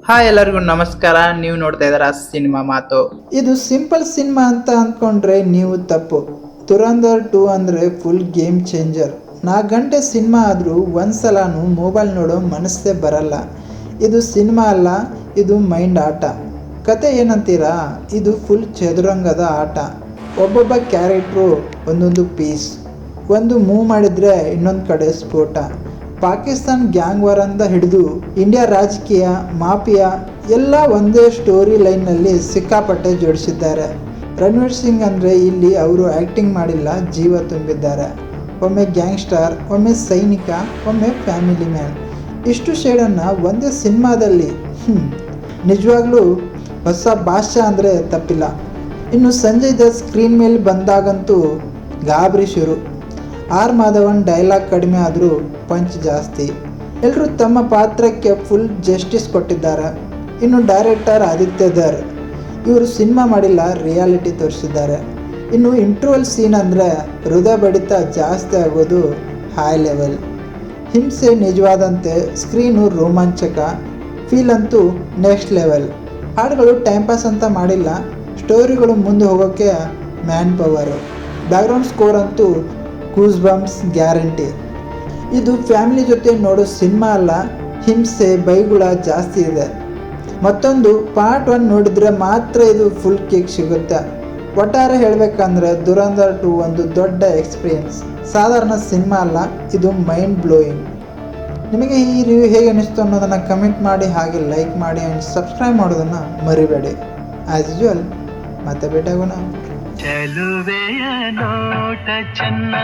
Hi ಎಲ್ಲರಿಗೂ ನಮಸ್ಕಾರ. ನೀವು ನೋಡ್ತಾ ಇದ್ದೀರಾ ಸಿನಿಮಾ ಮಾತು. ಇದು ಸಿಂಪಲ್ ಸಿನಿಮಾ ಅಂತ ಅಂದ್ಕೊಂಡ್ರೆ ನೀವು ತಪ್ಪು. ದುರಂಧರ್ 2 ಅಂದರೆ ಫುಲ್ ಗೇಮ್ ಚೇಂಜರ್. 4 ಗಂಟೆ ಸಿನಿಮಾ ಆದರೂ ಒಂದ್ಸಲನೂ ಮೊಬೈಲ್ ನೋಡೋ ಮನಸ್ಸೇ ಬರಲ್ಲ. ಇದು ಸಿನಿಮಾ ಅಲ್ಲ, ಇದು ಮೈಂಡ್ ಆಟ. ಕತೆ ಏನಂತೀರಾ? ಇದು ಫುಲ್ ಚದುರಂಗದ ಆಟ. ಒಬ್ಬೊಬ್ಬ ಕ್ಯಾರೆಕ್ಟ್ರು ಒಂದೊಂದು ಪೀಸ್. ಒಂದು ಮೂವ್ ಮಾಡಿದರೆ ಇನ್ನೊಂದು ಕಡೆ ಸ್ಫೋಟ. ಪಾಕಿಸ್ತಾನ್ ಗ್ಯಾಂಗ್ ವಾರಿಂದ ಹಿಡಿದು ಇಂಡಿಯಾ ರಾಜಕೀಯ, ಮಾಫಿಯಾ ಎಲ್ಲ ಒಂದೇ ಸ್ಟೋರಿ ಲೈನ್ನಲ್ಲಿ ಸಿಕ್ಕಾಪಟ್ಟೆ ಜೋಡಿಸಿದ್ದಾರೆ. ರಣವೀರ್ ಸಿಂಗ್ ಅಂದರೆ ಇಲ್ಲಿ ಅವರು ಆ್ಯಕ್ಟಿಂಗ್ ಮಾಡಿಲ್ಲ, ಜೀವ ತುಂಬಿದ್ದಾರೆ. ಒಮ್ಮೆ ಗ್ಯಾಂಗ್ಸ್ಟರ್, ಒಮ್ಮೆ ಸೈನಿಕ, ಒಮ್ಮೆ ಫ್ಯಾಮಿಲಿ ಮ್ಯಾನ್. ಇಷ್ಟು ಶೇಡನ್ನು ಒಂದೇ ಸಿನಿಮಾದಲ್ಲಿ ನಿಜವಾಗ್ಲೂ ಹೊಸ ಭಾಷೆ ಅಂದರೆ ತಪ್ಪಿಲ್ಲ. ಇನ್ನು ಸಂಜಯ್ ದತ್ ಸ್ಕ್ರೀನ್ ಮೇಲೆ ಬಂದಾಗಂತೂ ಗಾಬರಿ ಶುರು. ಆರ್ ಮಾಧವನ್ ಡೈಲಾಗ್ ಕಡಿಮೆ ಆದರೂ ಪಂಚ್ ಜಾಸ್ತಿ. ಎಲ್ಲರೂ ತಮ್ಮ ಪಾತ್ರಕ್ಕೆ ಫುಲ್ ಜಸ್ಟಿಸ್ ಕೊಟ್ಟಿದ್ದಾರೆ. ಇನ್ನು ಡೈರೆಕ್ಟರ್ ಆದಿತ್ಯ ಧರ್, ಇವರು ಸಿನಿಮಾ ಮಾಡಿಲ್ಲ, ರಿಯಾಲಿಟಿ ತೋರಿಸಿದ್ದಾರೆ. ಇನ್ನು ಇಂಟ್ರೋವಲ್ ಸೀನ್ ಅಂದರೆ ಹೃದಯ ಬಡಿತ ಜಾಸ್ತಿ ಆಗೋದು ಹೈ ಲೆವೆಲ್. ಹಿಂಸೆ ನಿಜವಾದಂತೆ, ಸ್ಕ್ರೀನು ರೋಮಾಂಚಕ, ಫೀಲ್ ಅಂತೂ ನೆಕ್ಸ್ಟ್ ಲೆವೆಲ್. ಹಾಡುಗಳು ಟೈಮ್ ಪಾಸ್ ಅಂತ ಮಾಡಿಲ್ಲ, ಸ್ಟೋರಿಗಳು ಮುಂದೆ ಹೋಗೋಕ್ಕೆ ಮ್ಯಾನ್ ಪವರು. ಬ್ಯಾಕ್ಗ್ರೌಂಡ್ ಸ್ಕೋರ್ ಅಂತೂ ಗೂಸ್ ಬಂಪ್ಸ್ ಗ್ಯಾರಂಟಿ. ಇದು ಫ್ಯಾಮಿಲಿ ಜೊತೆ ನೋಡೋ ಸಿನಿಮಾ ಅಲ್ಲ, ಹಿಂಸೆ ಬೈಗುಳ ಜಾಸ್ತಿ ಇದೆ. ಮತ್ತೊಂದು ಪಾರ್ಟ್ 1 ನೋಡಿದರೆ ಮಾತ್ರ ಇದು ಫುಲ್ ಕೇಕ್ ಸಿಗುತ್ತೆ. ಒಟ್ಟಾರೆ ಹೇಳಬೇಕಂದ್ರೆ ದುರಂಧರ್ 2 ಒಂದು ದೊಡ್ಡ ಎಕ್ಸ್ಪೀರಿಯನ್ಸ್. ಸಾಧಾರಣ ಸಿನಿಮಾ ಅಲ್ಲ, ಇದು ಮೈಂಡ್ ಬ್ಲೋಯಿಂಗ್. ನಿಮಗೆ ಈ ರಿವ್ಯೂ ಹೇಗೆ ಅನಿಸ್ತು ಅನ್ನೋದನ್ನು ಕಮೆಂಟ್ ಮಾಡಿ, ಹಾಗೆ ಲೈಕ್ ಮಾಡಿ ಆ್ಯಂಡ್ ಸಬ್ಸ್ಕ್ರೈಬ್ ಮಾಡೋದನ್ನು ಮರಿಬೇಡಿ. ಆ್ಯಸ್ ಯೂಶುವಲ್ ಮತ್ತೆ ಭೇಟಿಯಾಗೋಣ. ಚೆಲುವೆಯ ನೋಟ ಚೆನ್ನ